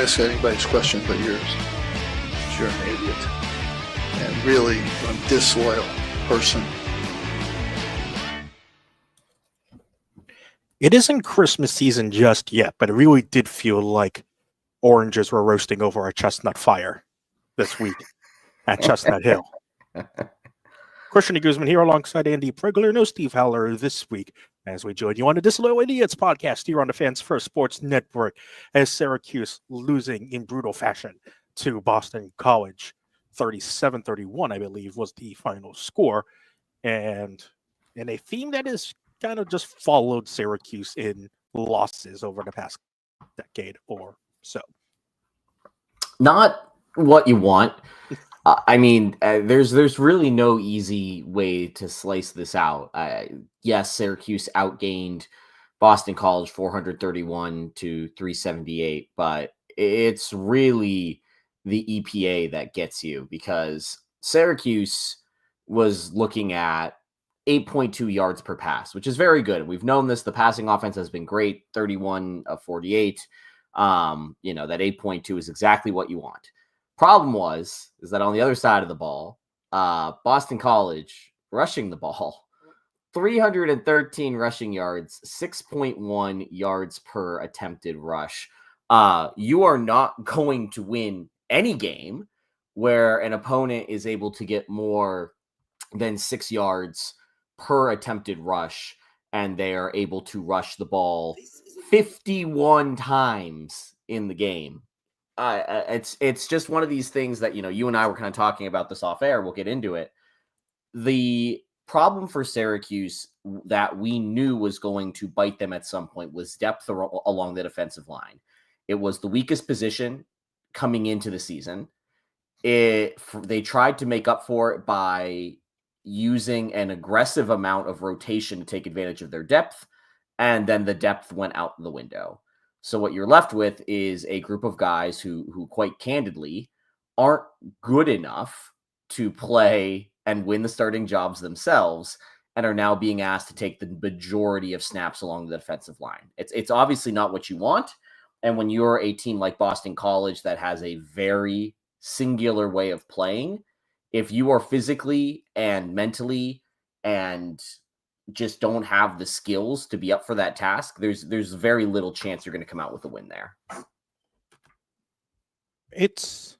ask anybody's question but yours. You're an idiot. And really a disloyal person. It isn't Christmas season just yet, but it really did feel like oranges were roasting over a chestnut fire this week at Chestnut Hill. Christian Guzman here alongside Andy Pregler, no Steve Haller this week, as we join you on the Disloyal Idiots podcast here on the Fans First Sports Network, as Syracuse losing in brutal fashion to Boston College. 37-31, I believe, was the final score. And in a theme that is kind of just followed Syracuse in losses over the past decade or so. Not what you want. There's really no easy way to slice this out. Yes, Syracuse outgained Boston College 431 to 378, but it's really the EPA that gets you, because Syracuse was looking at 8.2 yards per pass, which is very good. We've known this. The passing offense has been great, 31 of 48. That 8.2 is exactly what you want. Problem is that on the other side of the ball, Boston College rushing the ball, 313 rushing yards, 6.1 yards per attempted rush. You are not going to win any game where an opponent is able to get more than 6 yards per attempted rush, and they are able to rush the ball 51 times in the game. It's just one of these things that, you and I were kind of talking about this off air. We'll get into it. The problem for Syracuse that we knew was going to bite them at some point was depth along the defensive line. It was the weakest position coming into the season. They tried to make up for it by using an aggressive amount of rotation to take advantage of their depth, and then the depth went out the window. So what you're left with is a group of guys who quite candidly aren't good enough to play and win the starting jobs themselves, and are now being asked to take the majority of snaps along the defensive line. It's obviously not what you want. And when you're a team like Boston College that has a very singular way of playing, if you are physically and mentally and just don't have the skills to be up for that task, there's very little chance you're going to come out with a win there. It's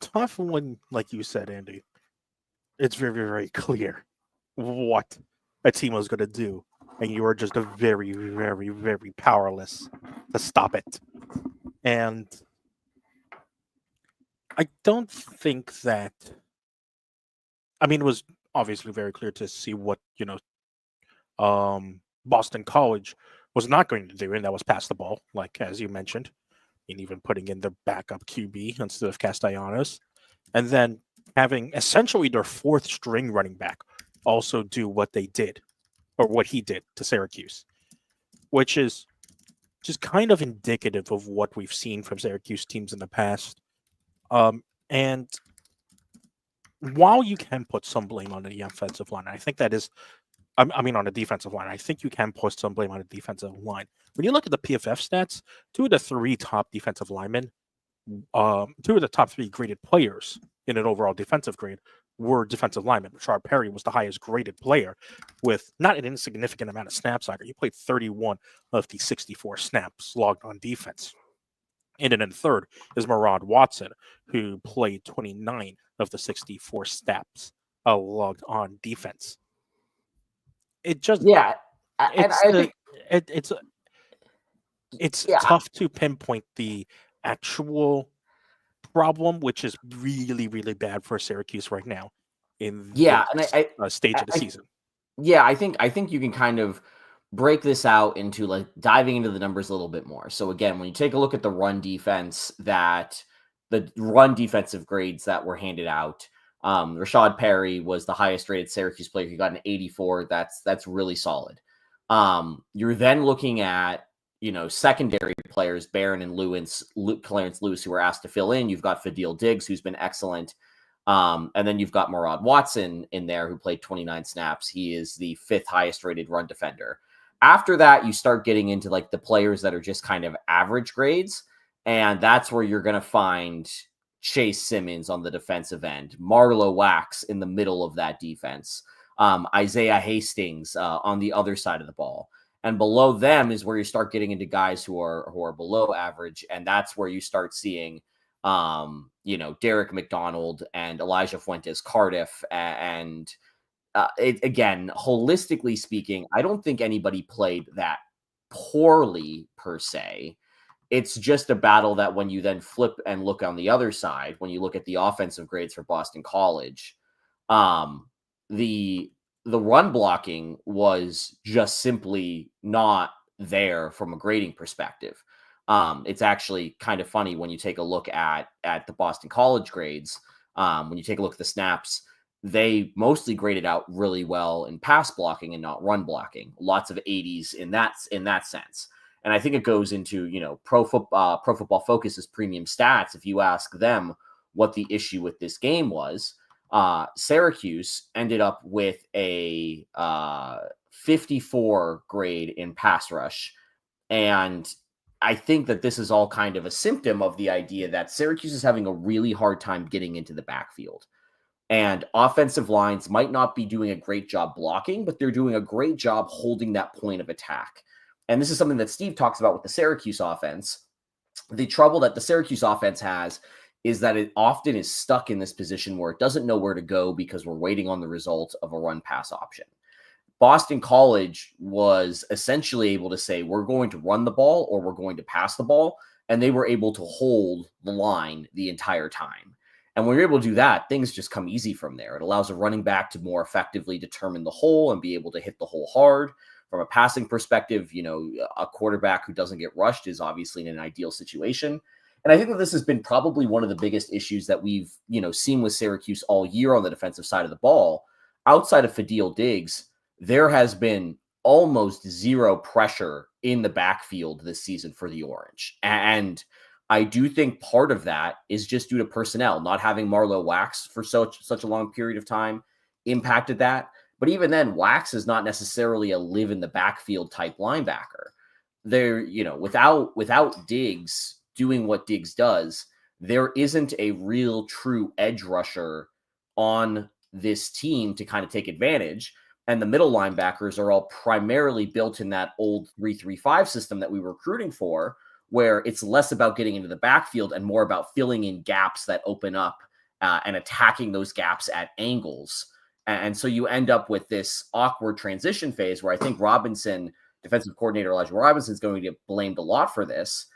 tough when, like you said, Andy, it's very, very clear what a team was going to do, and you are just very, very, very powerless to stop it. And I don't think that, it was obviously very clear to see what, Boston College was not going to do, and that was pass the ball, like as you mentioned, and even putting in their backup QB instead of Castellanos, and then having essentially their fourth string running back also do what they did, or what he did to Syracuse, which is just kind of indicative of what we've seen from Syracuse teams in the past. And while you can put some blame on the offensive line, I think that is, on the defensive line, I think you can put some blame on the defensive line. When you look at the PFF stats, two of the three top defensive linemen, two of the top three graded players in an overall defensive grade were defensive linemen. Rashard Perry was the highest graded player with not an insignificant amount of snaps either. He played 31 of the 64 snaps logged on defense. And then in third is Murad Watson, who played 29 of the 64 snaps logged on defense. It just it's tough to pinpoint the actual problem, which is really, really bad for Syracuse right now in this stage of the season. I think you can kind of break this out into like diving into the numbers a little bit more. So again, when you take a look at the run defensive grades that were handed out, Rashad Perry was the highest rated Syracuse player. He got an 84. That's really solid. You're then looking at, secondary players, Barron and Clarence Lewis, who were asked to fill in. You've got Fadil Diggs, who's been excellent. And then you've got Murad Watson in there, who played 29 snaps. He is the fifth highest rated run defender. After that, you start getting into like the players that are just kind of average grades. And that's where you're going to find Chase Simmons on the defensive end, Marlowe Wax in the middle of that defense, Isaiah Hastings on the other side of the ball. And below them is where you start getting into guys who are below average, and that's where you start seeing, Derek McDonald and Elijah Fuentes Cardiff, and again, holistically speaking, I don't think anybody played that poorly per se. It's just a battle that when you then flip and look on the other side, when you look at the offensive grades for Boston College, the run blocking was just simply not there from a grading perspective. It's actually kind of funny when you take a look at the Boston College grades. When you take a look at the snaps, they mostly graded out really well in pass blocking and not run blocking. Lots of 80s in that sense. And I think it goes into, Pro Football Focus's premium stats. If you ask them what the issue with this game was, Syracuse ended up with a 54 grade in pass rush. And I think that this is all kind of a symptom of the idea that Syracuse is having a really hard time getting into the backfield. And offensive lines might not be doing a great job blocking, but they're doing a great job holding that point of attack. And this is something that Steve talks about with the Syracuse offense. The trouble that the Syracuse offense has is that it often is stuck in this position where it doesn't know where to go because we're waiting on the result of a run-pass option. Boston College was essentially able to say, we're going to run the ball or we're going to pass the ball, and they were able to hold the line the entire time. And when you're able to do that, things just come easy from there. It allows a running back to more effectively determine the hole and be able to hit the hole hard. From a passing perspective, a quarterback who doesn't get rushed is obviously in an ideal situation. And I think that this has been probably one of the biggest issues that we've, seen with Syracuse all year on the defensive side of the ball. Outside of Fadil Diggs, there has been almost zero pressure in the backfield this season for the Orange. And I do think part of that is just due to personnel. Not having Marlowe Wax for such a long period of time impacted that. But even then, Wax is not necessarily a live in the backfield type linebacker. There, without Diggs doing what Diggs does, there isn't a real true edge rusher on this team to kind of take advantage. And the middle linebackers are all primarily built in that old 3-3-5 system that we were recruiting for, where it's less about getting into the backfield and more about filling in gaps that open up and attacking those gaps at angles. And so you end up with this awkward transition phase where I think Robinson, defensive coordinator Elijah Robinson, is going to get blamed a lot for this.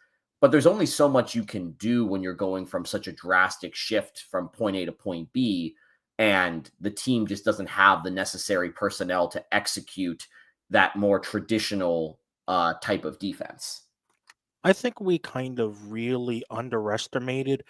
But there's only so much you can do when you're going from such a drastic shift from point A to point B, and the team just doesn't have the necessary personnel to execute that more traditional type of defense. I think we kind of really underestimated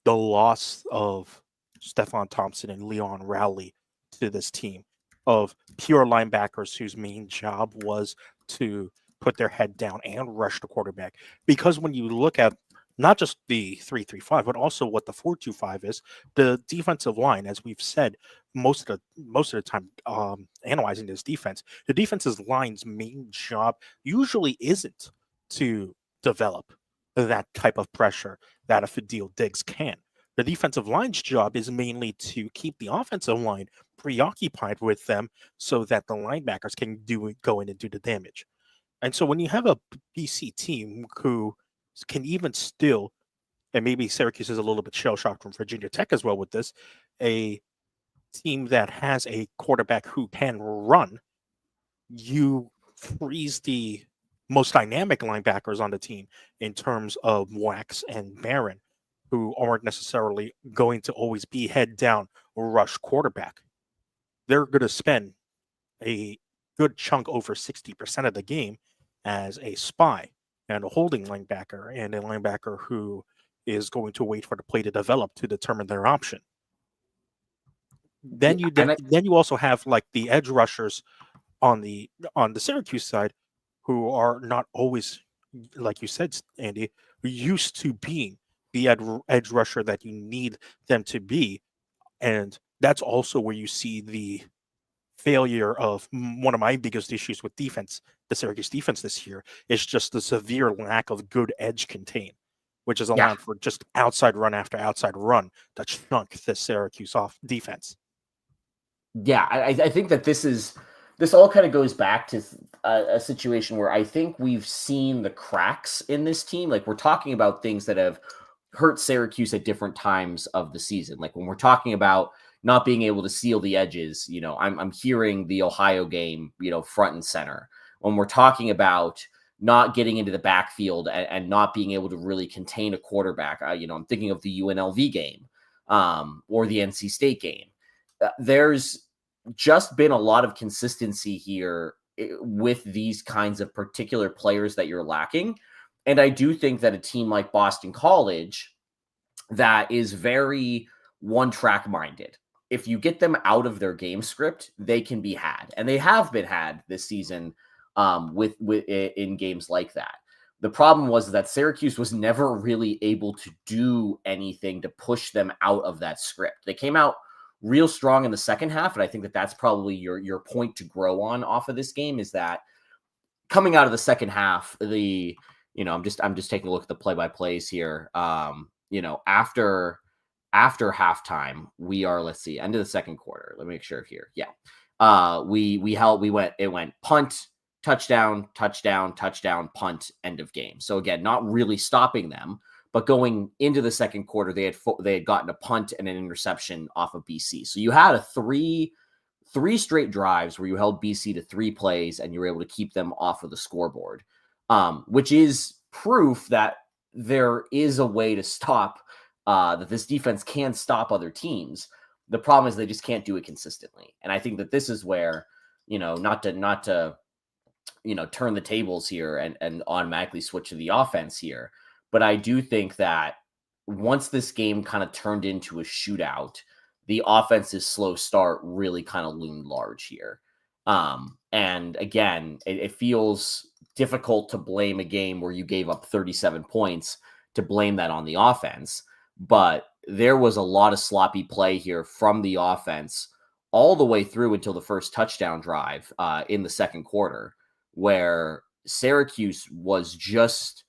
the loss of Stephon Thompson and Leon Rowley to this team of pure linebackers whose main job was to put their head down and rush the quarterback. Because when you look at not just the 3-3-5, but also what the 4-2-5 is, the defensive line, as we've said most of the time, analyzing this defense, the defensive line's main job usually isn't to develop that type of pressure that a Fadil Diggs can. The defensive line's job is mainly to keep the offensive line preoccupied with them so that the linebackers can go in and do the damage. And so when you have a BC team who can even still, and maybe Syracuse is a little bit shell-shocked from Virginia Tech as well with this, a team that has a quarterback who can run, you freeze the most dynamic linebackers on the team in terms of Wax and Barron, who aren't necessarily going to always be head down or rush quarterback. They're going to spend a good chunk, over 60% of the game, as a spy and a holding linebacker and a linebacker who is going to wait for the play to develop to determine their option. Then you also have like the edge rushers on the Syracuse side, who are not always, like you said, Andy, used to being the edge rusher that you need them to be. And that's also where you see the failure of one of my biggest issues with defense, the Syracuse defense this year, is just the severe lack of good edge contain. which is allowed for just outside run after outside run to chunk the Syracuse off defense. Yeah, I think that this all kind of goes back to a situation where I think we've seen the cracks in this team. Like, we're talking about things that have hurt Syracuse at different times of the season. Like, when we're talking about not being able to seal the edges, I'm hearing the Ohio game, front and center. When we're talking about not getting into the backfield and not being able to really contain a quarterback, I'm thinking of the UNLV game or the NC State game. There's just been a lot of consistency here with these kinds of particular players that you're lacking. And I do think that a team like Boston College that is very one-track minded, if you get them out of their game script, they can be had. And they have been had this season with in games like that. The problem was that Syracuse was never really able to do anything to push them out of that script. They came out real strong in the second half, and I think that that's probably your point to grow on off of this game, is that coming out of the second half, I'm just taking a look at the play-by-plays here. After halftime, we are, let's see, end of the second quarter. Let me make sure here. Yeah. It went punt, touchdown, touchdown, touchdown, punt, end of game. So again, not really stopping them, but going into the second quarter, they had gotten a punt and an interception off of BC. So you had a three straight drives where you held BC to 3 plays and you were able to keep them off of the scoreboard, which is proof that there is a way to stop, that this defense can stop other teams. The problem is they just can't do it consistently. And I think that this is where, not to turn the tables here and automatically switch to the offense here. But I do think that once this game kind of turned into a shootout, the offense's slow start really kind of loomed large here. And again, it feels difficult to blame a game where you gave up 37 points to blame that on the offense. But there was a lot of sloppy play here from the offense all the way through until the first touchdown drive in the second quarter, where Syracuse was just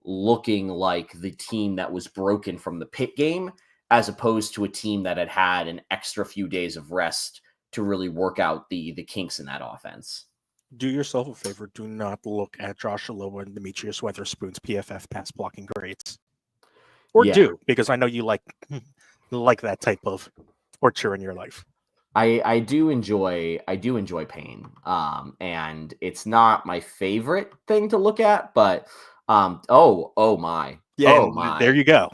looking like the team that was broken from the Pitt game, as opposed to a team that had had an extra few days of rest to really work out the kinks in that offense. Do yourself a favor. Do not look at Josh Aloha and Demetrius Weatherspoon's PFF pass blocking grades. Or do, because I know you like that type of torture in your life. I do enjoy pain. And it's not my favorite thing to look at, but oh my. Yeah, oh my. There you go.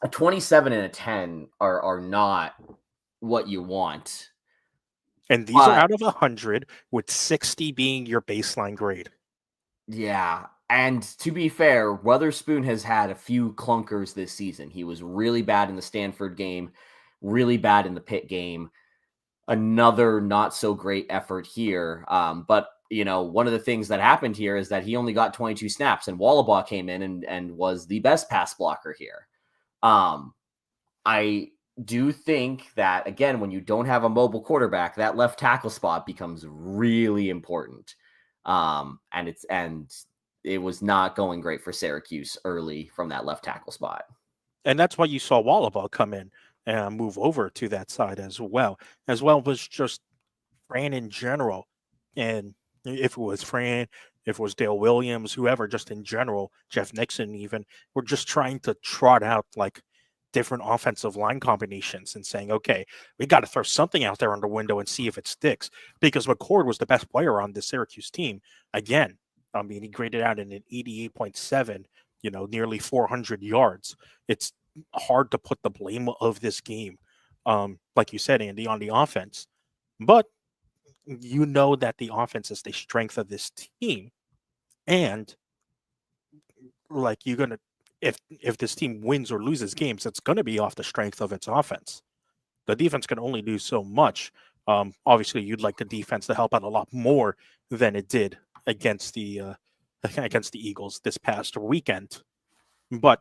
A 27 and a 10 are not what you want. And these are out of 100, with 60 being your baseline grade. Yeah. And to be fair, Weatherspoon has had a few clunkers this season. He was really bad in the Stanford game, really bad in the Pitt game. Another not so great effort here. But one of the things that happened here is that he only got 22 snaps, and Wallabaugh came in and was the best pass blocker here. I do think that, again, when you don't have a mobile quarterback, that left tackle spot becomes really important. And it was not going great for Syracuse early from that left tackle spot. And that's why you saw Wallabaugh come in and move over to that side as well. As well was just Fran in general. And if it was Fran, if it was Dale Williams, whoever, just in general, Jeff Nixon even, we're just trying to trot out like different offensive line combinations and saying, okay, we got to throw something out there on the window and see if it sticks. Because McCord was the best player on the Syracuse team. Again, I mean, he graded out in an 88.7, nearly 400 yards. It's hard to put the blame of this game, like you said, Andy, on the offense. But that the offense is the strength of this team. And like if this team wins or loses games, it's going to be off the strength of its offense. The defense can only do so much. Obviously, you'd like the defense to help out a lot more than it did against the Eagles this past weekend. But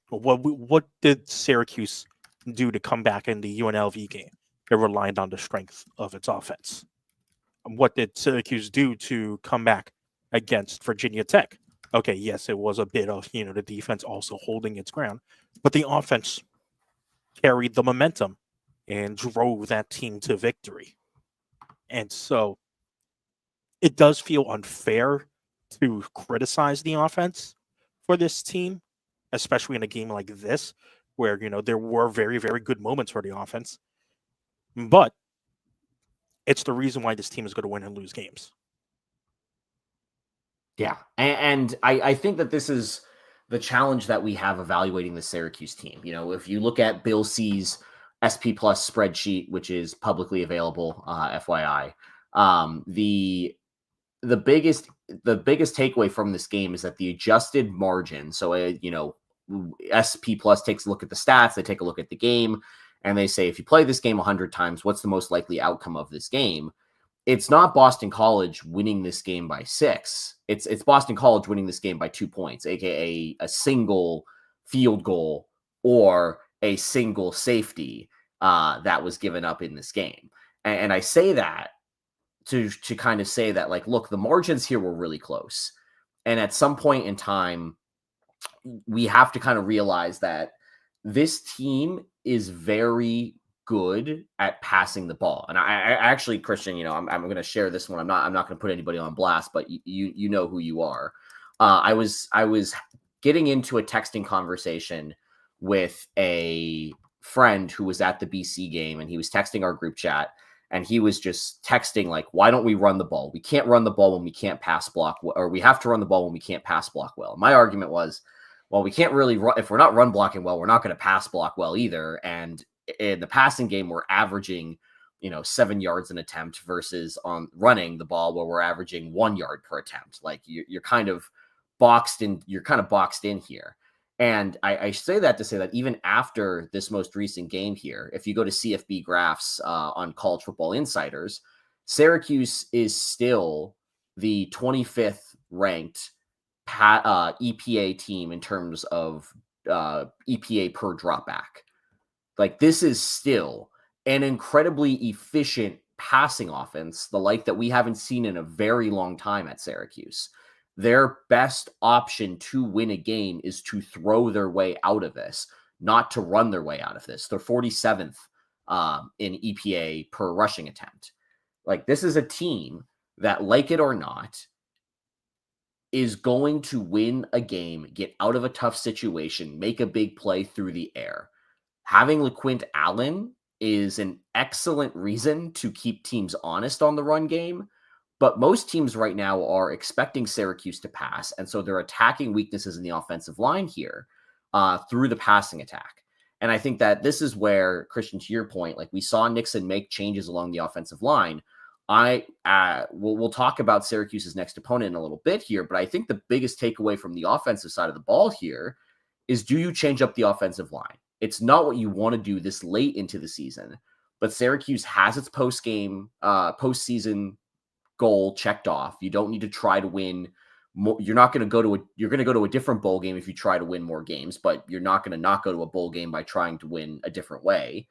what did Syracuse do to come back in the UNLV game? It relied on the strength of its offense. What did Syracuse do to come back against Virginia Tech? okay, yes, it was a bit of, the defense also holding its ground, but the offense carried the momentum and drove that team to victory. And so it does feel unfair to criticize the offense for this team, especially in a game like this, where, there were very, very good moments for the offense. But it's the reason why this team is going to win and lose games. Yeah. And I think that this is the challenge that we have evaluating the Syracuse team. If you look at Bill C's SP Plus spreadsheet, which is publicly available, FYI, the biggest takeaway from this game is that the adjusted margin. So, SP Plus takes a look at the stats, they take a look at the game, and they say, if you play this game 100 times, what's the most likely outcome of this game? It's not Boston College winning this game by 6. It's Boston College winning this game by 2 points, aka a single field goal or a single safety that was given up in this game. And I say that to kind of say that, like, look, the margins here were really close. And at some point in time, we have to kind of realize that this team is very good at passing the ball. And I actually, Christian, I'm going to share this one. I'm not going to put anybody on blast, but you know who you are. I was getting into a texting conversation with a friend who was at the BC game, and he was texting our group chat, and he was just texting like, why don't we run the ball? We can't run the ball when we can't pass block, or we have to run the ball when we can't pass block well. My argument was, well, we can't really run. If we're not run blocking well, we're not going to pass block well either. And in the passing game, we're averaging, 7 yards an attempt versus on running the ball where we're averaging 1 yard per attempt. Like you're kind of boxed in. You're kind of boxed in here. And I say that to say that even after this most recent game here, if you go to CFB graphs on College Football Insiders, Syracuse is still the 25th ranked EPA team in terms of EPA per dropback. Like, this is still an incredibly efficient passing offense, the like that we haven't seen in a very long time at Syracuse. Their best option to win a game is to throw their way out of this, not to run their way out of this. They're 47th in EPA per rushing attempt. Like, this is a team that, like it or not, is going to win a game, get out of a tough situation, make a big play through the air. Having LeQuint Allen is an excellent reason to keep teams honest on the run game. But most teams right now are expecting Syracuse to pass, and so they're attacking weaknesses in the offensive line here through the passing attack. And I think that this is where, Christian, to your point, like, we saw Nixon make changes along the offensive line. We'll talk about Syracuse's next opponent in a little bit here, but I think the biggest takeaway from the offensive side of the ball here is, do you change up the offensive line? It's not what you want to do this late into the season, but Syracuse has its postseason goal checked off. You don't need to try to win more. You're going to go to a different bowl game if you try to win more games, but you're not going to not go to a bowl game by trying to win a different way.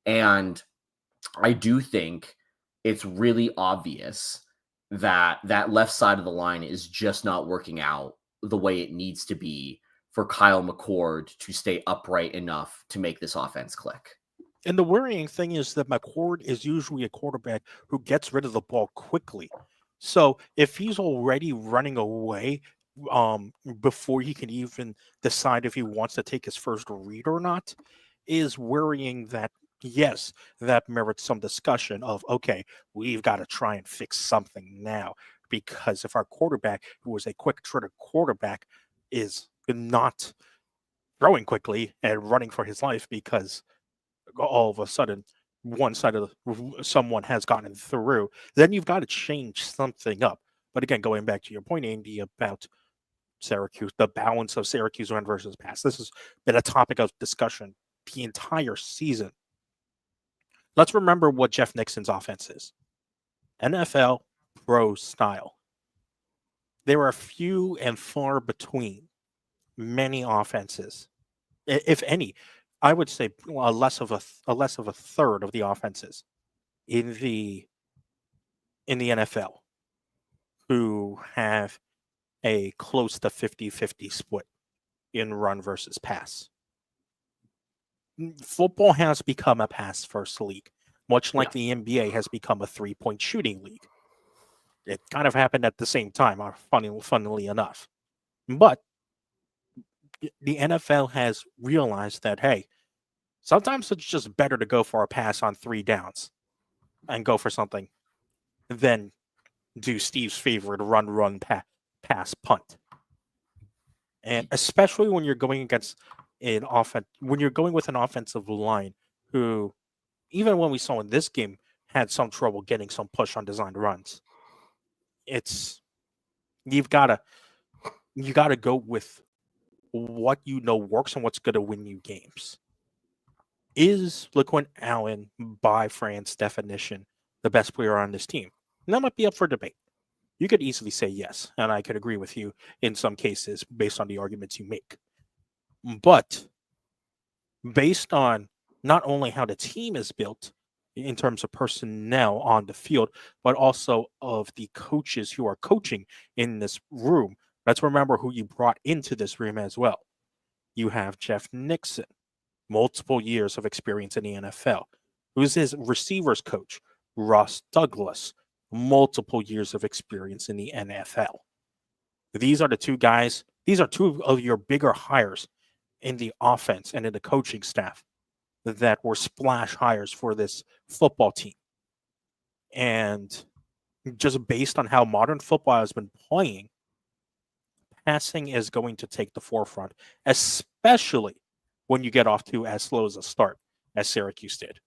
And I do think it's really obvious that that left side of the line is just not working out the way it needs to be for Kyle McCord to stay upright enough to make this offense click. And the worrying thing is that McCord is usually a quarterback who gets rid of the ball quickly. So if he's already running away before he can even decide if he wants to take his first read or not, is worrying that, yes, that merits some discussion of, okay, we've got to try and fix something now. Because if our quarterback, who was a quick trigger quarterback, is not throwing quickly and running for his life because all of a sudden one side of someone has gotten through, then you've got to change something up. But again, going back to your point, Andy, about Syracuse, the balance of Syracuse run versus pass, this has been a topic of discussion the entire season. Let's remember what Jeff Nixon's offense is. NFL pro style. There are few and far between many offenses, if any. I would say less of a third of the offenses in the NFL who have a close to 50-50 split in run versus pass. Football has become a pass-first league, much like the NBA has become a three-point shooting league. It kind of happened at the same time, funnily enough. But the NFL has realized that, hey, sometimes it's just better to go for a pass on 3 downs and go for something than do Steve's favorite run, pass, punt. And especially when you're going against when you're going with an offensive line who, even when we saw in this game, had some trouble getting some push on designed runs. You gotta go with what you know works and what's gonna win you games. Is LeQuint Allen, by Fran's definition, the best player on this team? And that might be up for debate. You could easily say yes, and I could agree with you in some cases based on the arguments you make. But based on not only how the team is built in terms of personnel on the field, but also of the coaches who are coaching in this room, let's remember who you brought into this room as well. You have Jeff Nixon, multiple years of experience in the NFL. Who's his receivers coach? Ross Douglas, multiple years of experience in the NFL. These are the two guys. These are two of your bigger hires in the offense and in the coaching staff that were splash hires for this football team. And just based on how modern football has been playing, passing is going to take the forefront, especially when you get off to as slow as a start as Syracuse did.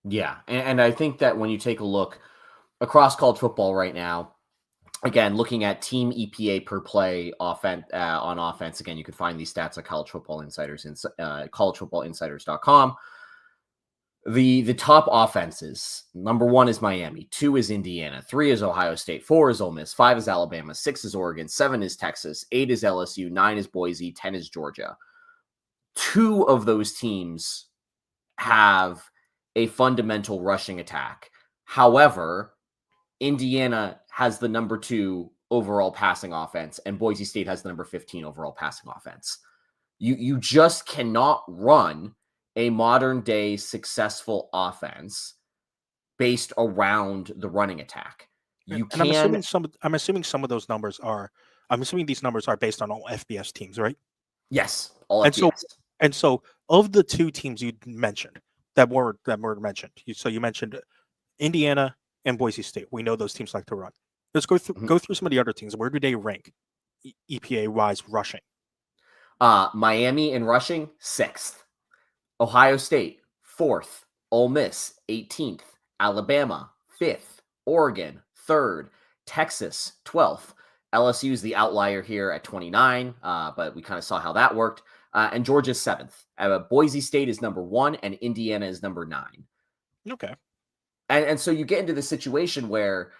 Yeah, and I think that when you take a look across college football right now, again, looking at team EPA per play on offense, again, you can find these stats at College Football Insiders, collegefootballinsiders.com. The top offenses, number 1 is Miami, 2 is Indiana, 3 is Ohio State, 4 is Ole Miss, 5 is Alabama, 6 is Oregon, 7 is Texas, 8 is LSU, 9 is Boise, 10 is Georgia. 2 of those teams have a fundamental rushing attack. However, Indiana has the number 2 overall passing offense, and Boise State has the number 15 overall passing offense. You just cannot run a modern day successful offense based around the running attack. I'm assuming some of those numbers are. I'm assuming these numbers are based on all FBS teams, right? Yes, all FBS. And so, of the 2 teams you mentioned that were mentioned, so you mentioned Indiana and Boise State. We know those teams like to run. Let's go through some of the other teams. Where do they rank EPA wise rushing? Miami in rushing, 6th. Ohio State, 4th. Ole Miss, 18th. Alabama, 5th. Oregon, 3rd. Texas, 12th. LSU is the outlier here at 29, but we kind of saw how that worked. And Georgia's 7th. Boise State is number 1, and Indiana is number 9. Okay. And so you get into the situation where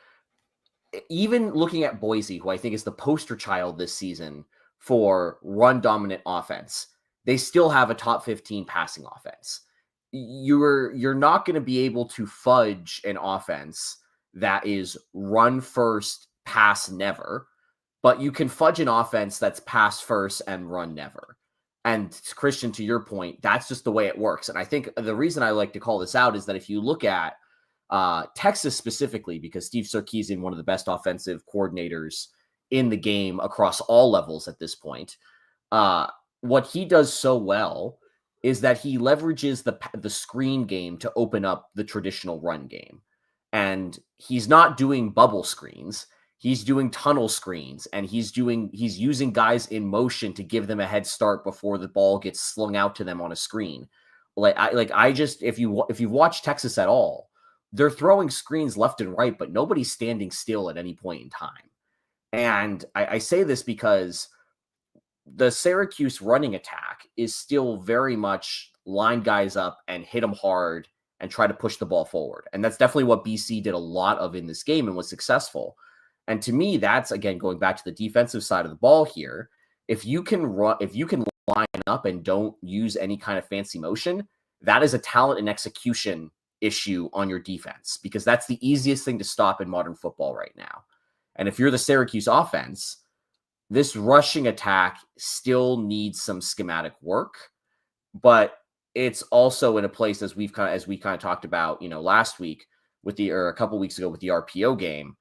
even looking at Boise, who I think is the poster child this season for run-dominant offense, they still have a top 15 passing offense. You're not going to be able to fudge an offense that is run first, pass never, but you can fudge an offense that's pass first and run never. And Christian, to your point, that's just the way it works. And I think the reason I like to call this out is that if you look at Texas specifically, because Steve Sarkisian, one of the best offensive coordinators in the game across all levels at this point, what he does so well is that he leverages the screen game to open up the traditional run game. And he's not doing bubble screens. He's doing tunnel screens, and he's using guys in motion to give them a head start before the ball gets slung out to them on a screen. If you watch Texas at all, they're throwing screens left and right, but nobody's standing still at any point in time. And I say this because the Syracuse running attack is still very much line guys up and hit them hard and try to push the ball forward. And that's definitely what BC did a lot of in this game and was successful. And to me, that's, again, going back to the defensive side of the ball here. If you can line up and don't use any kind of fancy motion, that is a talent and execution issue on your defense, because that's the easiest thing to stop in modern football right now. And if you're the Syracuse offense, this rushing attack still needs some schematic work, but it's also in a place as we kind of talked about, last week or a couple weeks ago with the RPO game.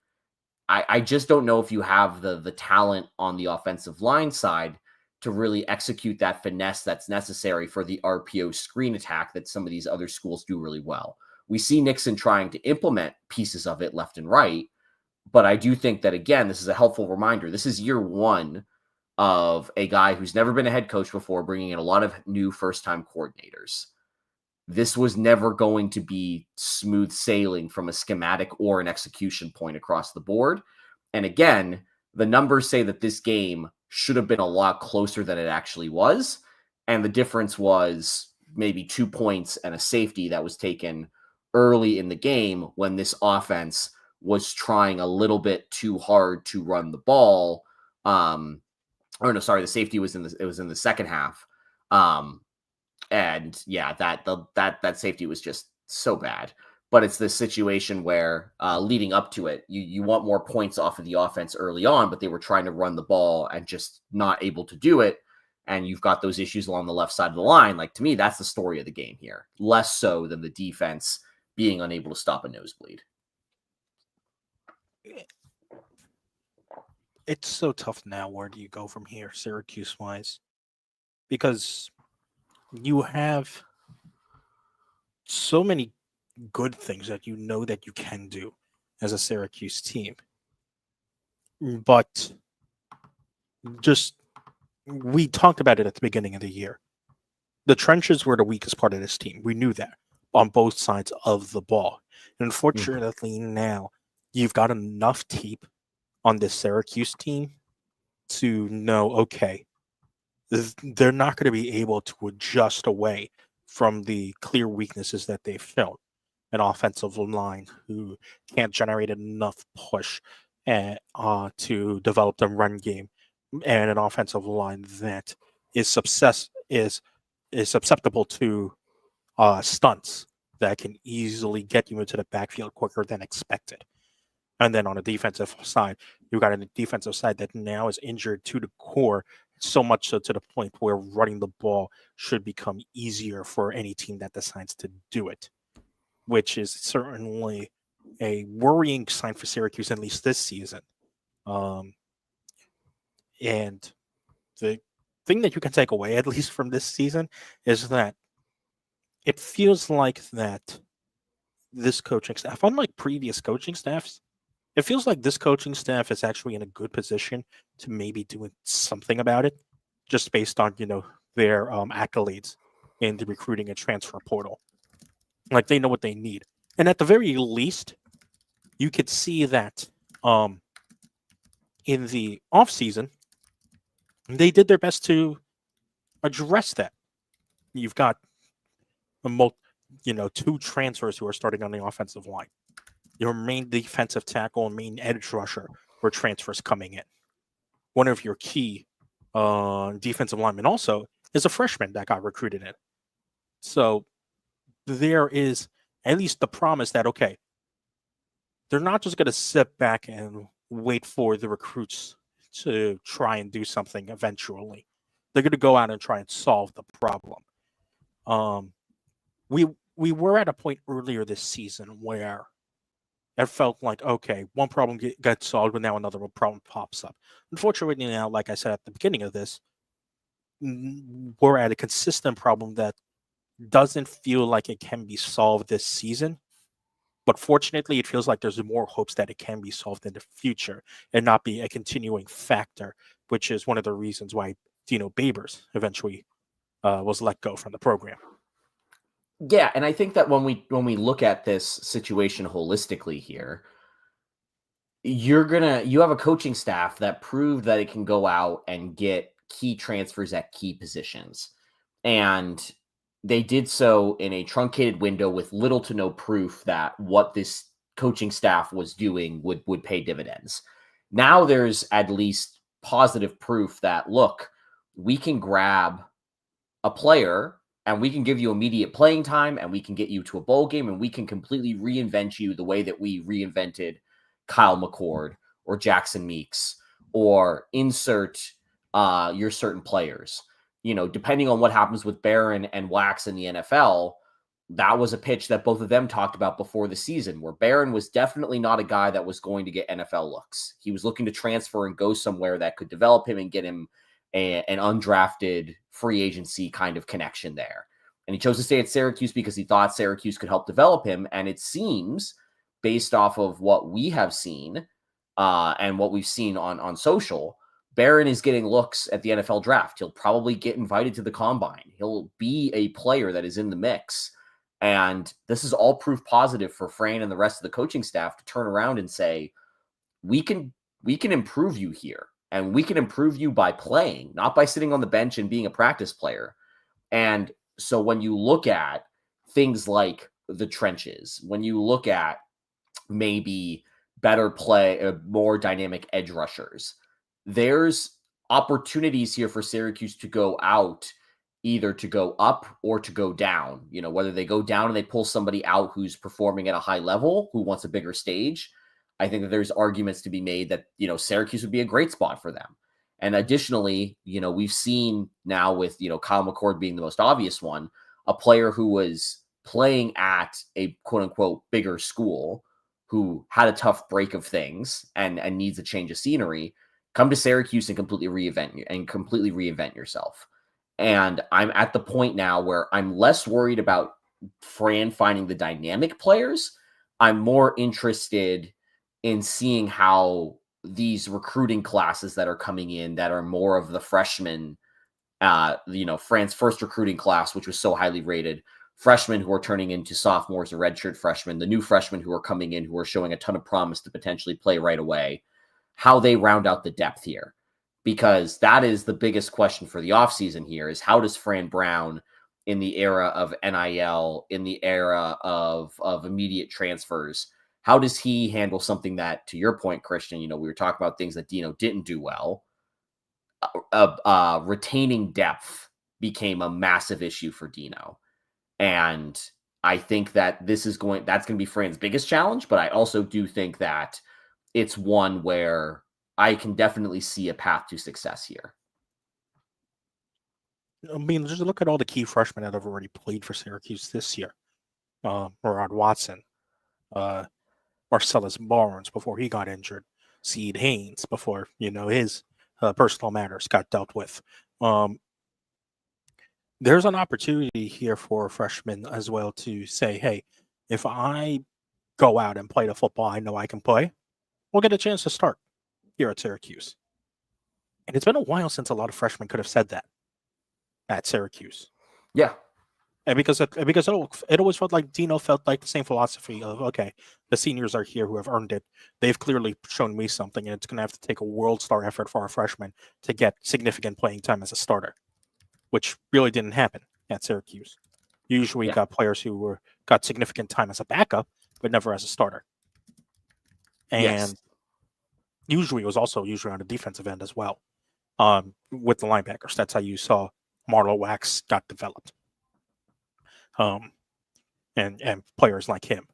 I just don't know if you have the talent on the offensive line side to really execute that finesse that's necessary for the RPO screen attack that some of these other schools do really well. We see Nixon trying to implement pieces of it left and right, but I do think that, again, this is a helpful reminder. This is year one of a guy who's never been a head coach before, bringing in a lot of new first-time coordinators. This was never going to be smooth sailing from a schematic or an execution point across the board. And again, the numbers say that this game should have been a lot closer than it actually was. And the difference was maybe 2 points and a safety that was taken early in the game when this offense was trying a little bit too hard to run the ball. The safety was in the second half. And yeah, that safety was just so bad. But it's this situation where leading up to it, you want more points off of the offense early on, but they were trying to run the ball and just not able to do it. And you've got those issues along the left side of the line. Like, to me, that's the story of the game here. Less so than the defense being unable to stop a nosebleed. It's so tough now. Where do you go from here, Syracuse-wise? Because you have so many good things that you know that you can do as a Syracuse team. But we talked about it at the beginning of the year. The trenches were the weakest part of this team. We knew that on both sides of the ball. And unfortunately, now you've got enough tape on this Syracuse team to know, okay, they're not going to be able to adjust away from the clear weaknesses that they've shown. An offensive line who can't generate enough push to develop the run game, and an offensive line that is susceptible to stunts that can easily get you into the backfield quicker than expected. And then on the defensive side, you've got a defensive side that now is injured to the core, so much so to the point where running the ball should become easier for any team that decides to do it, which is certainly a worrying sign for Syracuse, at least this season. And the thing that you can take away, at least from this season, is that it feels like that this coaching staff, unlike previous coaching staffs, it feels like this coaching staff is actually in a good position to maybe do something about it, just based on, their accolades in the recruiting and transfer portal. Like, they know what they need. And at the very least, you could see that in the offseason, they did their best to address that. You've got two transfers who are starting on the offensive line. Your main defensive tackle and main edge rusher were transfers coming in. One of your key defensive linemen also is a freshman that got recruited in. So there is at least the promise that, okay, they're not just going to sit back and wait for the recruits to try and do something eventually. They're going to go out and try and solve the problem. We were at a point earlier this season where it felt like, okay, one problem gets solved, but now another problem pops up. Unfortunately, now, like I said at the beginning of this, we're at a consistent problem that doesn't feel like it can be solved this season. But fortunately, it feels like there's more hopes that it can be solved in the future and not be a continuing factor, which is one of the reasons why Dino Babers eventually was let go from the program. Yeah, and I think that when we look at this situation holistically here, you have a coaching staff that proved that it can go out and get key transfers at key positions. And they did so in a truncated window with little to no proof that what this coaching staff was doing would pay dividends. Now there's at least positive proof that, look, we can grab a player and we can give you immediate playing time and we can get you to a bowl game and we can completely reinvent you the way that we reinvented Kyle McCord or Jackson Meeks or insert your certain players. Depending on what happens with Barron and Wax in the NFL, that was a pitch that both of them talked about before the season, where Barron was definitely not a guy that was going to get NFL looks. He was looking to transfer and go somewhere that could develop him and get him an undrafted free agency kind of connection there. And he chose to stay at Syracuse because he thought Syracuse could help develop him. And it seems, based off of what we have seen and what we've seen on social, Barron is getting looks at the NFL draft. He'll probably get invited to the combine. He'll be a player that is in the mix. And this is all proof positive for Fran and the rest of the coaching staff to turn around and say, we can improve you here. And we can improve you by playing, not by sitting on the bench and being a practice player. And so when you look at things like the trenches, when you look at maybe better play, more dynamic edge rushers, there's opportunities here for Syracuse to go out, either to go up or to go down. Whether they go down and they pull somebody out who's performing at a high level, who wants a bigger stage. I think that there's arguments to be made that, Syracuse would be a great spot for them. And additionally, we've seen now with, Kyle McCord being the most obvious one, a player who was playing at a quote unquote bigger school, who had a tough break of things and needs a change of scenery, come to Syracuse and completely reinvent yourself. And I'm at the point now where I'm less worried about Fran finding the dynamic players. I'm more interested in seeing how these recruiting classes that are coming in that are more of the freshmen, Fran's first recruiting class, which was so highly rated, freshmen who are turning into sophomores or redshirt freshmen, the new freshmen who are coming in, who are showing a ton of promise to potentially play right away, how they round out the depth here. Because that is the biggest question for the offseason here, is how does Fran Brown, in the era of NIL, in the era of immediate transfers, how does he handle something that, to your point, Christian, we were talking about things that Dino didn't do well. Retaining depth became a massive issue for Dino. And I think that that's going to be Fran's biggest challenge, but I also do think that it's one where I can definitely see a path to success here. I mean, just look at all the key freshmen that have already played for Syracuse this year. Rod Watson, Marcellus Barnes before he got injured, Seed Haynes before, his personal matters got dealt with. There's an opportunity here for freshmen as well to say, hey, if I go out and play the football I know I can play, we'll get a chance to start here at Syracuse. And it's been a while since a lot of freshmen could have said that at Syracuse. Yeah. And because it always felt like Dino felt like the same philosophy of, okay, the seniors are here who have earned it. They've clearly shown me something, and it's going to have to take a world star effort for our freshmen to get significant playing time as a starter, which really didn't happen at Syracuse. Usually got players who got significant time as a backup, but never as a starter. And usually it was also on the defensive end as well, with the linebackers. That's how you saw Marlo Wax got developed. And players like him.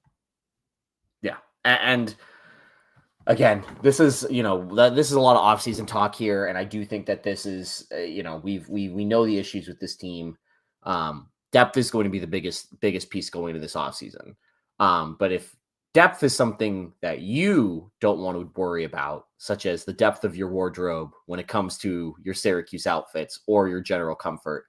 Yeah. And again, this is a lot of offseason talk here. And I do think that this is, we know the issues with this team. Depth is going to be the biggest piece going into this offseason. But if depth is something that you don't want to worry about, such as the depth of your wardrobe when it comes to your Syracuse outfits or your general comfort,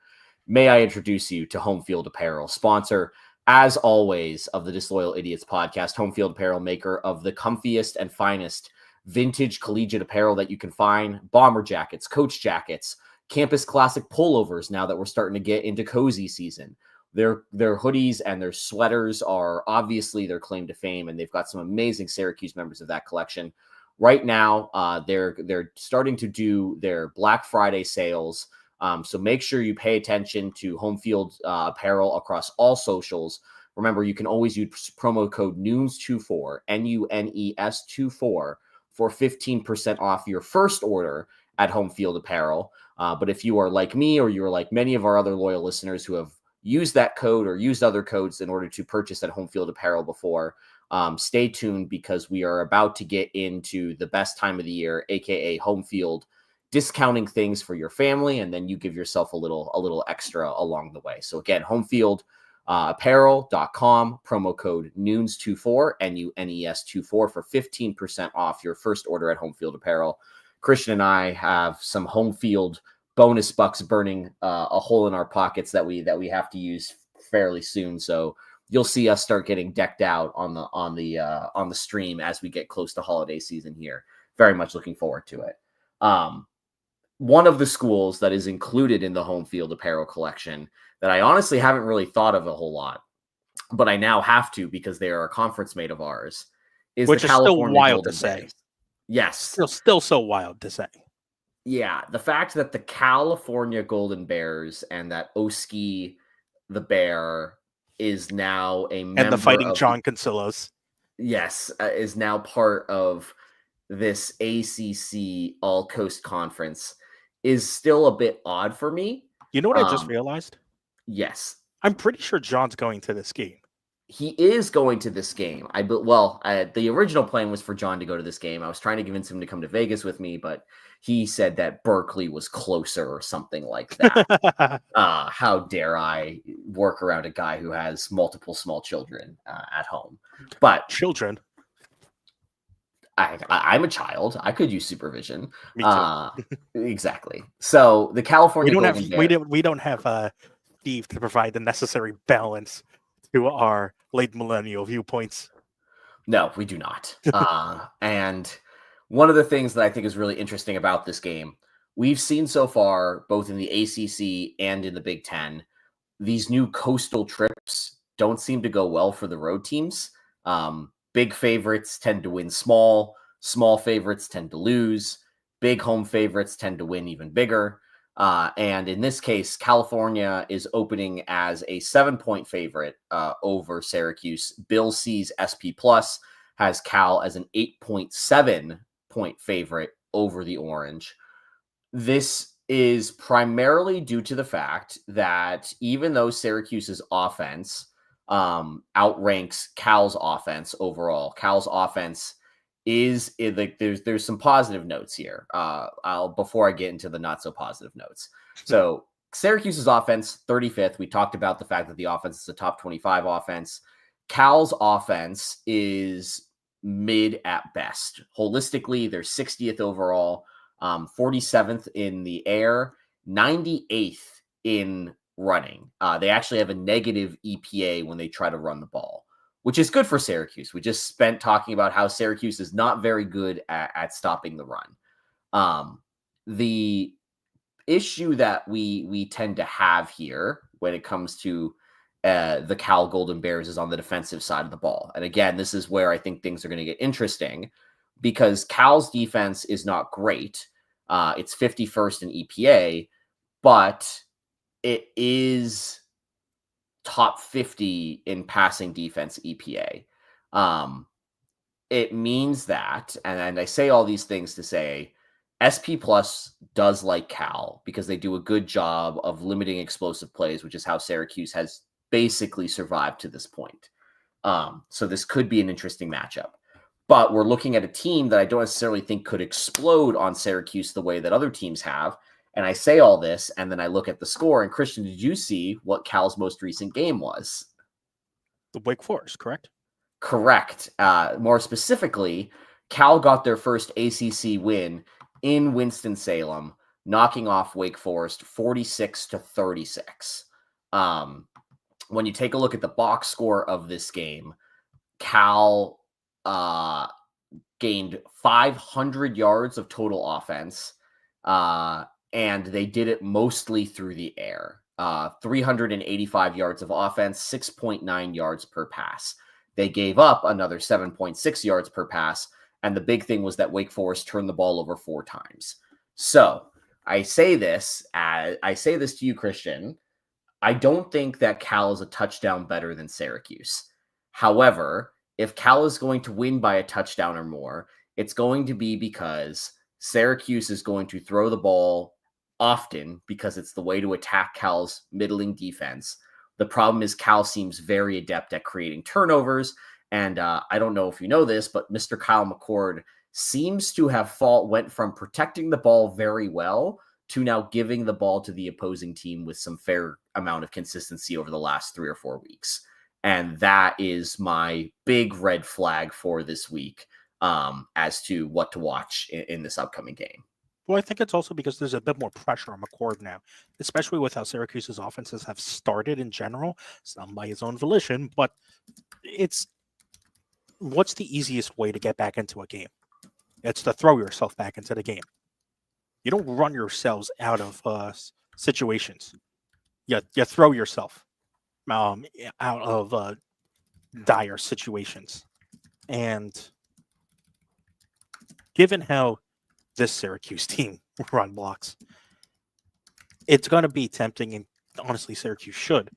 may I introduce you to Home Field Apparel, sponsor, as always, of the Disloyal Idiots podcast. Home Field Apparel, maker of the comfiest and finest vintage collegiate apparel that you can find. Bomber jackets, coach jackets, campus classic pullovers, now that we're starting to get into cozy season. Their hoodies and their sweaters are obviously their claim to fame, and they've got some amazing Syracuse members of that collection. Right now, they're starting to do their Black Friday sales. So make sure you pay attention to Home Field Apparel across all socials. Remember, you can always use promo code NUNES24, NUNES24, for 15% off your first order at Home Field Apparel. But if you are like me, or you're like many of our other loyal listeners who have used that code or used other codes in order to purchase at Home Field Apparel before, Stay tuned because we are about to get into the best time of the year, aka home field, discounting things for your family, and then you give yourself a little extra along the way. So again, home field apparel.com, promo code NUNES24, NUNES24 for 15% off your first order at Home Field Apparel. Christian and I have some home field bonus bucks burning a hole in our pockets that we have to use fairly soon. So you'll see us start getting decked out on the stream as we get close to holiday season here. Very much looking forward to it. One of the schools that is included in the home field apparel collection that I honestly haven't really thought of a whole lot, but I now have to because they are a conference mate of ours, is Which the is still California wild Golden to say. Bears. Yes. Still so wild to say. Yeah, the fact that the California Golden Bears and that Oski the Bear is now a member And the Fighting of John Consillos. Yes, is now part of this ACC All Coast Conference is still a bit odd for me. You know what I just realized? Yes. I'm pretty sure John's going to this game. He is going to this game. The original plan was for John to go to this game. I was trying to convince him to come to Vegas with me, but he said that Berkeley was closer or something like that. How dare I work around a guy who has multiple small children at home? But children. I'm a child. I could use supervision. Me too. Exactly. So the California we don't have Steve to provide the necessary balance to our late millennial viewpoints. No, we do not. And one of the things that I think is really interesting about this game, we've seen so far, both in the ACC and in the Big Ten, these new coastal trips don't seem to go well for the road teams. Big favorites tend to win small favorites tend to lose, big home favorites tend to win even bigger. And in this case, California is opening as a 7-point favorite over Syracuse. Bill C's SP Plus has Cal as an 8.7-point favorite over the Orange. This is primarily due to the fact that even though Syracuse's offense outranks Cal's offense overall, Cal's offense is like there's some positive notes here. Before I get into the not so positive notes. So Syracuse's offense, 35th. We talked about the fact that the offense is a top 25 offense. Cal's offense is mid at best. Holistically, they're 60th overall, 47th in the air, 98th in running. They actually have a negative EPA when they try to run the ball, which is good for Syracuse. We just spent talking about how Syracuse is not very good at stopping the run. The issue that we tend to have here when it comes to the Cal Golden Bears is on the defensive side of the ball. And again, this is where I think things are going to get interesting because Cal's defense is not great. It's 51st in EPA, but it is top 50 in passing defense EPA. It means that, and I say all these things to say, SP Plus does like Cal because they do a good job of limiting explosive plays, which is how Syracuse has basically survived to this point. So this could be an interesting matchup. But we're looking at a team that I don't necessarily think could explode on Syracuse the way that other teams have. And I say all this, and then I look at the score. And Christian, did you see what Cal's most recent game was? The Wake Forest, correct? Correct. More specifically, Cal got their first ACC win in Winston-Salem, knocking off Wake Forest 46-36. When you take a look at the box score of this game, Cal gained 500 yards of total offense, and they did it mostly through the air. 385 yards of offense, 6.9 yards per pass. They gave up another 7.6 yards per pass, and the big thing was that Wake Forest turned the ball over 4 times. So I say this to you, Christian. I don't think that Cal is a touchdown better than Syracuse. However, if Cal is going to win by a touchdown or more, it's going to be because Syracuse is going to throw the ball often because it's the way to attack Cal's middling defense. The problem is Cal seems very adept at creating turnovers, And I don't know if you know this, but Mr. Kyle McCord seems to have went from protecting the ball very well to now giving the ball to the opposing team with some fair amount of consistency over the last 3 or 4 weeks. And that is my big red flag for this week as to what to watch in this upcoming game. Well, I think it's also because there's a bit more pressure on McCord now, especially with how Syracuse's offenses have started in general, some by his own volition, but it's what's the easiest way to get back into a game? It's to throw yourself back into the game. You don't run yourselves out of situations. You throw yourself out of dire situations. And given how this Syracuse team run blocks, it's going to be tempting, and honestly, Syracuse should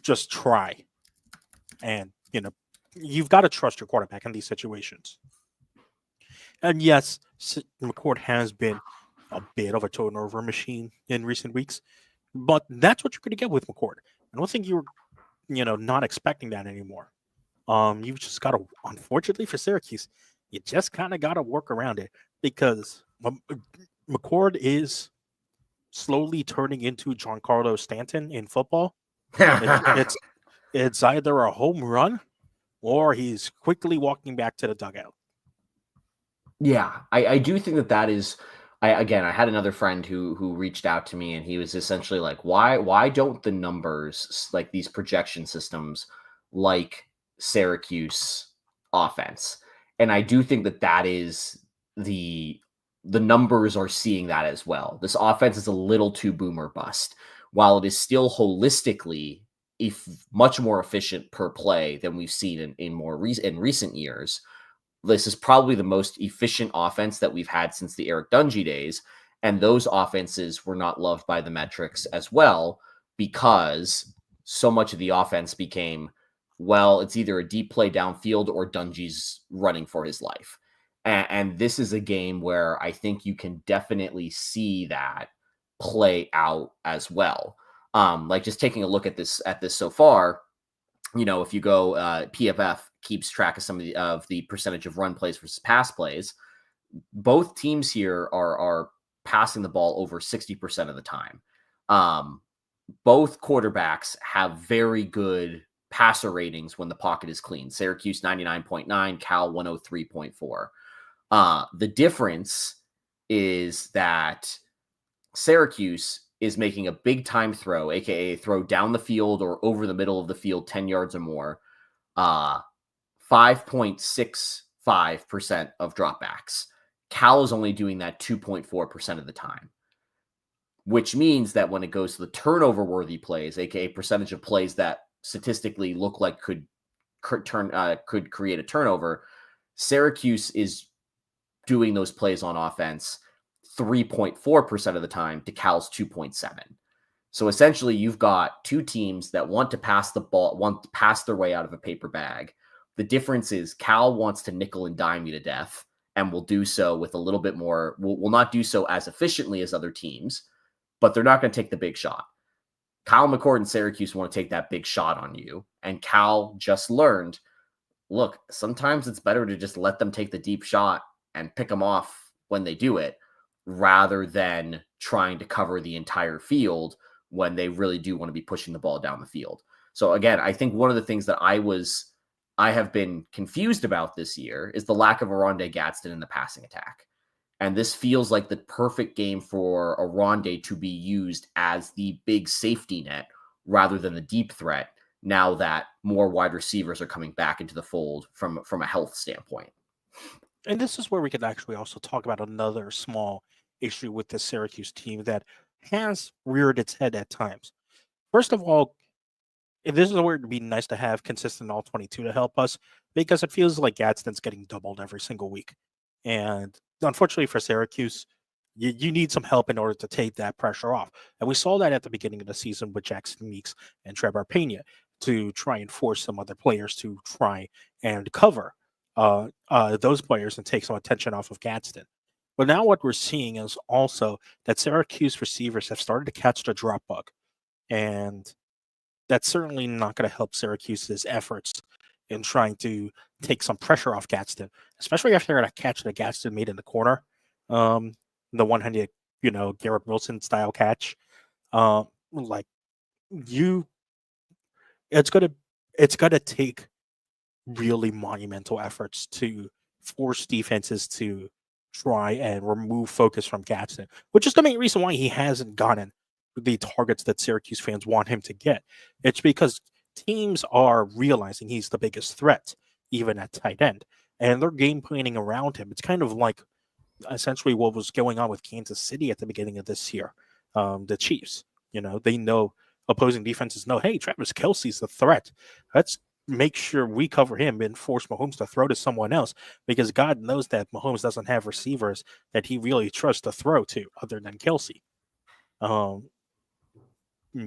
just try. And, you've got to trust your quarterback in these situations. And yes, McCord has been a bit of a turnover machine in recent weeks, but that's what you're going to get with McCord. I don't think you're, not expecting that anymore. You've just got to, unfortunately for Syracuse, you just kind of got to work around it because McCord is slowly turning into Giancarlo Stanton in football. It's either a home run or he's quickly walking back to the dugout. Yeah, I do think that is. I had another friend who reached out to me, and he was essentially like, why don't the numbers, like these projection systems, like Syracuse offense? And I do think that is the numbers are seeing that as well. This offense is a little too boomer bust, while it is still holistically much more efficient per play than we've seen in recent years. This is probably the most efficient offense that we've had since the Eric Dungy days. And those offenses were not loved by the metrics as well, because so much of the offense became, well, it's either a deep play downfield or Dungy's running for his life. And this is a game where I think you can definitely see that play out as well. Like just taking a look at this so far, if you go PFF keeps track of some of the percentage of run plays versus pass plays. Both teams here are passing the ball over 60% of the time. Both quarterbacks have very good passer ratings when the pocket is clean. Syracuse 99.9, Cal 103.4. The difference is that Syracuse is making a big time throw, aka throw down the field or over the middle of the field 10 yards or more, 5.65% of dropbacks. Cal is only doing that 2.4% of the time, which means that when it goes to the turnover worthy plays, aka percentage of plays that statistically look like could create a turnover, Syracuse is doing those plays on offense 3.4% of the time to Cal's 2.7. So essentially you've got two teams that want to pass the ball, want to pass their way out of a paper bag. The difference is Cal wants to nickel and dime you to death and will do so with a little bit more, will not do so as efficiently as other teams, but they're not going to take the big shot. Kyle McCord and Syracuse want to take that big shot on you. And Cal just learned, look, sometimes it's better to just let them take the deep shot and pick them off when they do it, rather than trying to cover the entire field when they really do want to be pushing the ball down the field. So again, I think one of the things that I have been confused about this year is the lack of Oronde Gadsden in the passing attack. And this feels like the perfect game for Oronde to be used as the big safety net rather than the deep threat, now that more wide receivers are coming back into the fold from a health standpoint. And this is where we could actually also talk about another small issue with the Syracuse team that has reared its head at times. First of all, this is where it'd be nice to have consistent all 22 to help us, because it feels like Gadsden's getting doubled every single week. And unfortunately for Syracuse, you need some help in order to take that pressure off. And we saw that at the beginning of the season with Jackson Meeks and Trevor Pena to try and force some other players to try and cover those players and take some attention off of Gadsden. But now what we're seeing is also that Syracuse receivers have started to catch the drop bug. And that's certainly not going to help Syracuse's efforts in trying to take some pressure off Gadsden, especially after that catch that Gadsden made in the corner, the one-handed, Garrett Wilson style catch. Like you, it's gonna take really monumental efforts to force defenses to try and remove focus from Gadsden, which is the main reason why he hasn't gotten the targets that Syracuse fans want him to get. It's because teams are realizing he's the biggest threat, even at tight end, and they're game planning around him. It's kind of like essentially what was going on with Kansas City at the beginning of this year. The Chiefs, they know opposing defenses know, hey, Travis Kelce's the threat. Let's make sure we cover him and force Mahomes to throw to someone else, because God knows that Mahomes doesn't have receivers that he really trusts to throw to other than Kelce.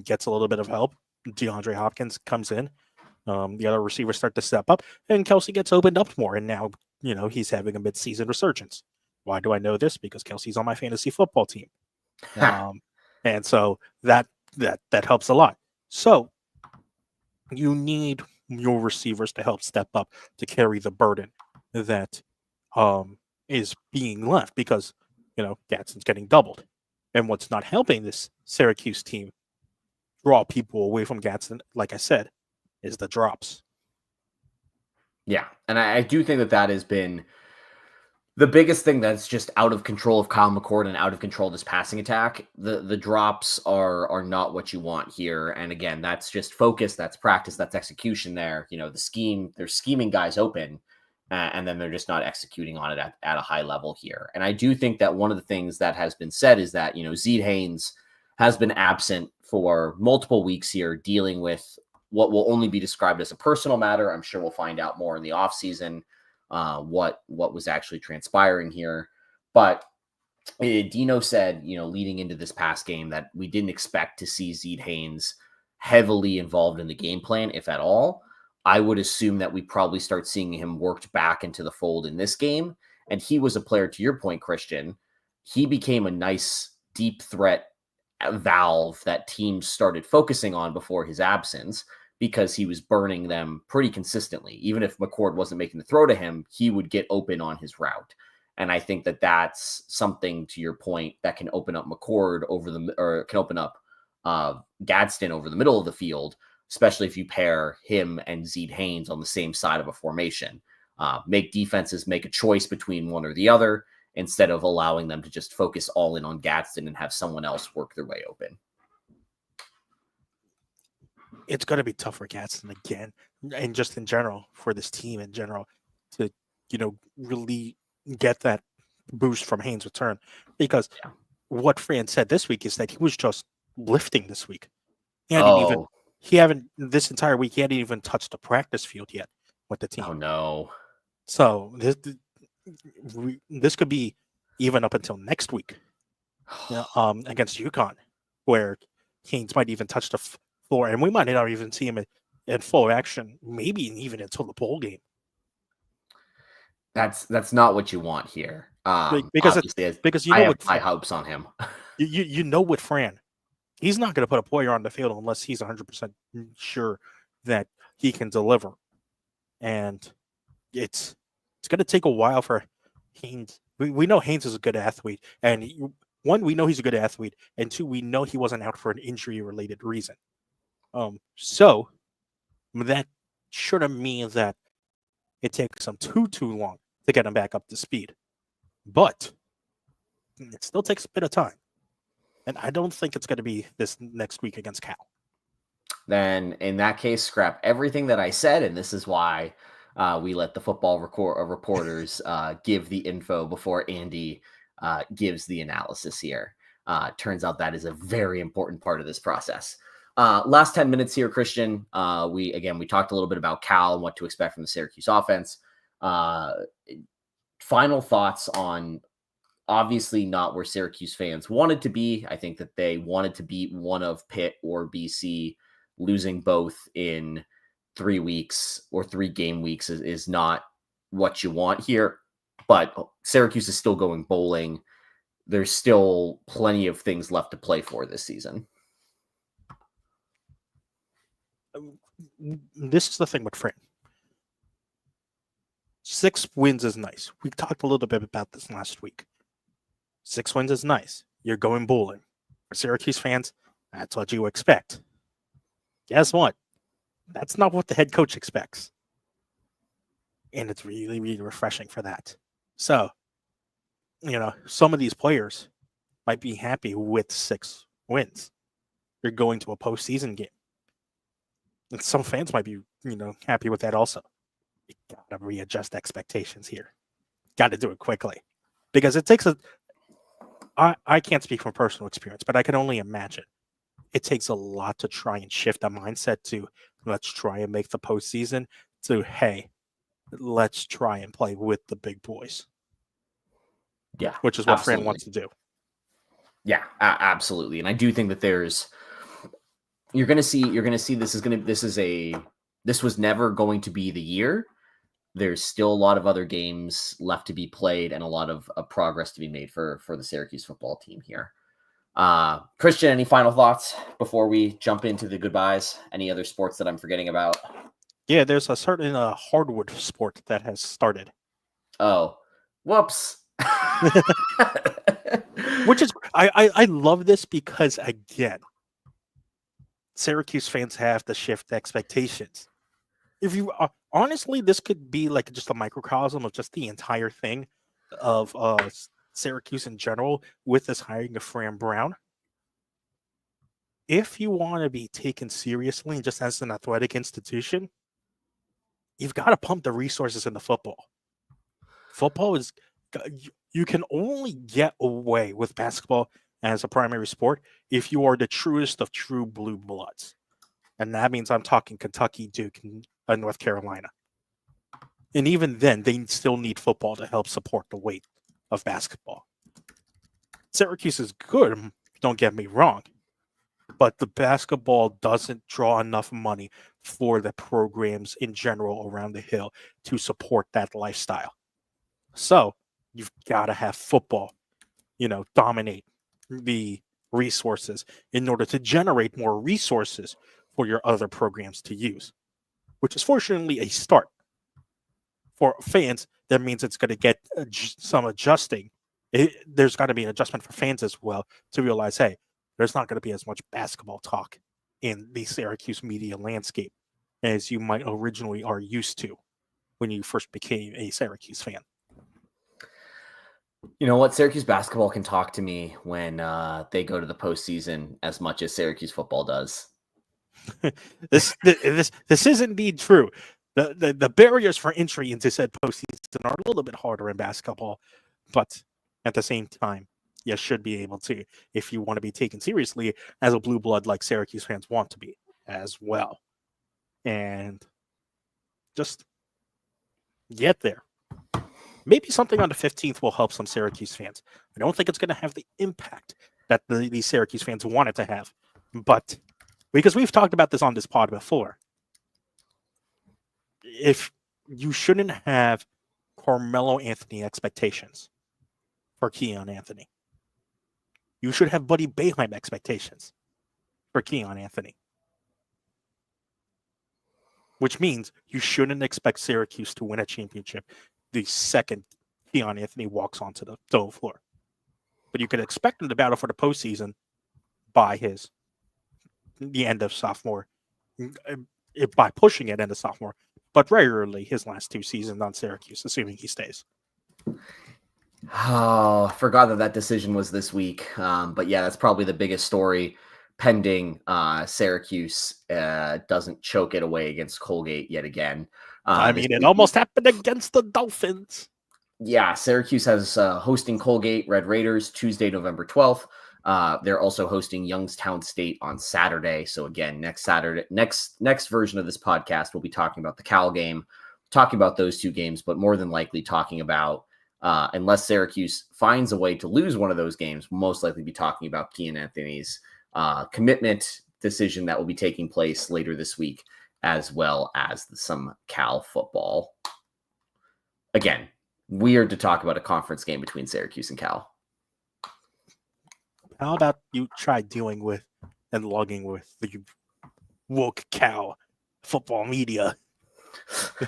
Gets a little bit of help. DeAndre Hopkins comes in. The other receivers start to step up, and Kelce gets opened up more. And now, he's having a mid-season resurgence. Why do I know this? Because Kelsey's on my fantasy football team. And so that helps a lot. So you need your receivers to help step up to carry the burden that is being left, because Gadsden's getting doubled. And what's not helping this Syracuse team draw people away from Gadsden, like I said, is the drops. Yeah, and I do think that has been the biggest thing that's just out of control of Kyle McCord and out of control of this passing attack. The drops are not what you want here. And again, that's just focus, that's practice, that's execution there. The scheme, they're scheming guys open, and then they're just not executing on it at a high level here. And I do think that one of the things that has been said is that, Zeed Haynes has been absent for multiple weeks here, dealing with what will only be described as a personal matter. I'm sure we'll find out more in the offseason. What was actually transpiring here. But Dino said, leading into this past game, that we didn't expect to see Zeed Haynes heavily involved in the game plan, if at all. I would assume that we probably start seeing him worked back into the fold in this game. And he was a player, to your point, Christian. He became a nice deep threat valve that teams started focusing on before his absence, because he was burning them pretty consistently. Even if McCord wasn't making the throw to him, he would get open on his route. And I think that that's something, to your point, that can open up McCord can open up Gadsden over the middle of the field, especially if you pair him and Zeed Haynes on the same side of a formation. Make defenses make a choice between one or the other, instead of allowing them to just focus all in on Gadsden and have someone else work their way open. It's going to be tough for Gadsden again, and just in general for this team in general, to really get that boost from Haynes' return, because what Fran said this week is that he was just lifting this week. He haven't this entire week. He hadn't even touched the practice field yet with the team. Oh no! So this could be even up until next week, against UConn, where Haynes might even touch the floor, and we might not even see him in full action, maybe even until the bowl game. That's not what you want here. Because I have high hopes on him. With Fran, he's not going to put a player on the field unless he's 100% sure that he can deliver, and it's going to take a while for Haynes. We know Haynes is a good athlete, and one, we know he's a good athlete, and two, we know he wasn't out for an injury-related reason. So that shouldn't mean that it takes him too long to get him back up to speed. But it still takes a bit of time. And I don't think it's going to be this next week against Cal. Then in that case, scrap everything that I said. And this is why we let the football reporters give the info before Andy gives the analysis here. Turns out that is a very important part of this process. Last 10 minutes here, Christian. We talked a little bit about Cal and what to expect from the Syracuse offense. Final thoughts on, obviously not where Syracuse fans wanted to be. I think that they wanted to beat one of Pitt or BC. Losing both in 3 weeks or 3 game weeks is not what you want here. But Syracuse is still going bowling. There's still plenty of things left to play for this season. This is the thing with Fran. 6 wins is nice. We talked a little bit about this last week. 6 wins is nice. You're going bowling. For Syracuse fans, that's what you expect. Guess what? That's not what the head coach expects. And it's really, really refreshing for that. So, some of these players might be happy with 6 wins. You're going to a postseason game. And some fans might be, happy with that also. You gotta readjust expectations here. Gotta do it quickly. Because it takes I can't speak from personal experience, but I can only imagine. It takes a lot to try and shift a mindset to let's try and make the postseason to, hey, let's try and play with the big boys. Yeah. Which is what absolutely. Fran wants to do. Yeah, absolutely. And I do think that you're going to see this was never going to be the year. There's still a lot of other games left to be played and a lot of progress to be made for the Syracuse football team here. Christian, any final thoughts before we jump into the goodbyes? Any other sports that I'm forgetting about? Yeah, there's a certain hardwood sport that has started. Oh, whoops. Which is, I love this because, again, Syracuse fans have to shift expectations. If you honestly, this could be like just a microcosm of just the entire thing of Syracuse in general with this hiring of Fran Brown. If you want to be taken seriously just as an athletic institution, you've got to pump the resources into football. Football is, you can only get away with basketball as a primary sport if you are the truest of true blue bloods. And that means I'm talking Kentucky, Duke, and North Carolina. And even then, they still need football to help support the weight of basketball. Syracuse is good, don't get me wrong, but the basketball doesn't draw enough money for the programs in general around the hill to support that lifestyle. So you've got to have football, dominate the resources in order to generate more resources for your other programs to use, which is fortunately a start. For fans, that means it's going to get some adjusting. There's got to be an adjustment for fans as well to realize, hey, there's not going to be as much basketball talk in the Syracuse media landscape as you might originally are used to when you first became a Syracuse fan. You know what? Syracuse basketball can talk to me when they go to the postseason as much as Syracuse football does. This is indeed true. The barriers for entry into said postseason are a little bit harder in basketball, but at the same time, you should be able to, if you want to be taken seriously as a blue blood like Syracuse fans want to be as well. And just get there. Maybe something on the 15th will help some Syracuse fans. I don't think it's going to have the impact that these Syracuse fans want it to have. But because we've talked about this on this pod before, if you shouldn't have Carmelo Anthony expectations for Keon Anthony, you should have Buddy Boeheim expectations for Keon Anthony. Which means you shouldn't expect Syracuse to win a championship the second Keon Anthony walks onto the dome floor. But you could expect him to battle for the postseason by the end of sophomore, by pushing it into sophomore, but regularly his last 2 seasons on Syracuse, assuming he stays. Oh, forgot that decision was this week. But yeah, that's probably the biggest story pending. Syracuse doesn't choke it away against Colgate yet again. It almost happened against the Dolphins. Yeah, Syracuse has hosting Colgate Red Raiders Tuesday, November 12th. They're also hosting Youngstown State on Saturday. So again, next Saturday, next version of this podcast, we'll be talking about the Cal game, talking about those 2 games, but more than likely talking about, unless Syracuse finds a way to lose one of those games, we'll most likely be talking about Keon Anthony's commitment decision that will be taking place later this week, as well as some Cal football. Again, weird to talk about a conference game between Syracuse and Cal. How about you try dealing with and logging with the woke Cal football media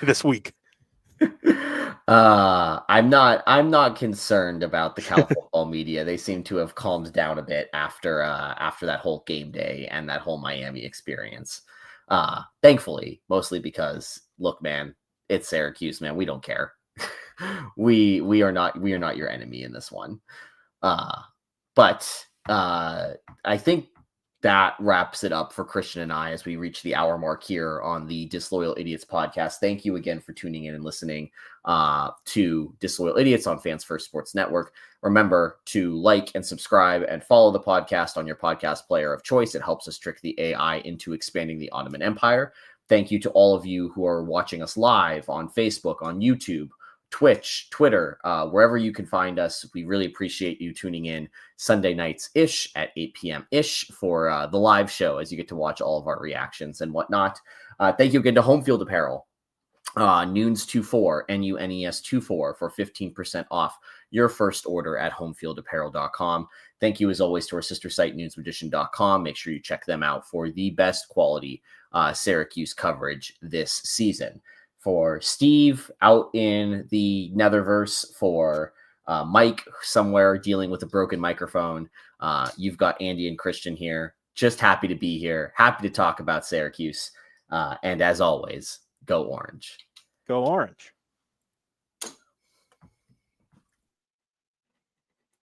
this week? I'm not concerned about the Cal football media. They seem to have calmed down a bit after that whole game day and that whole Miami experience. Thankfully, mostly because look, man, it's Syracuse, man. We don't care. we are not your enemy in this one. But I think that wraps it up for Christian and I as we reach the hour mark here on the Disloyal Idiots podcast. Thank you again for tuning in and listening to Disloyal Idiots on Fans First Sports Network. Remember to like and subscribe and follow the podcast on your podcast player of choice. It helps us trick the AI into expanding the Ottoman Empire. Thank you to all of you who are watching us live on Facebook, on YouTube, Twitch, Twitter, wherever you can find us. We really appreciate you tuning in Sunday nights-ish at 8 p.m.-ish for the live show as you get to watch all of our reactions and whatnot. Thank you again to Home Field Apparel, Nunes24, NUNES24 for 15% off your first order at homefieldapparel.com. Thank you as always to our sister site, nunesmagician.com. Make sure you check them out for the best quality Syracuse coverage this season. For Steve out in the Netherverse, for Mike somewhere dealing with a broken microphone, you've got Andy and Christian here. Just happy to be here. Happy to talk about Syracuse. And as always, go Orange. Go Orange.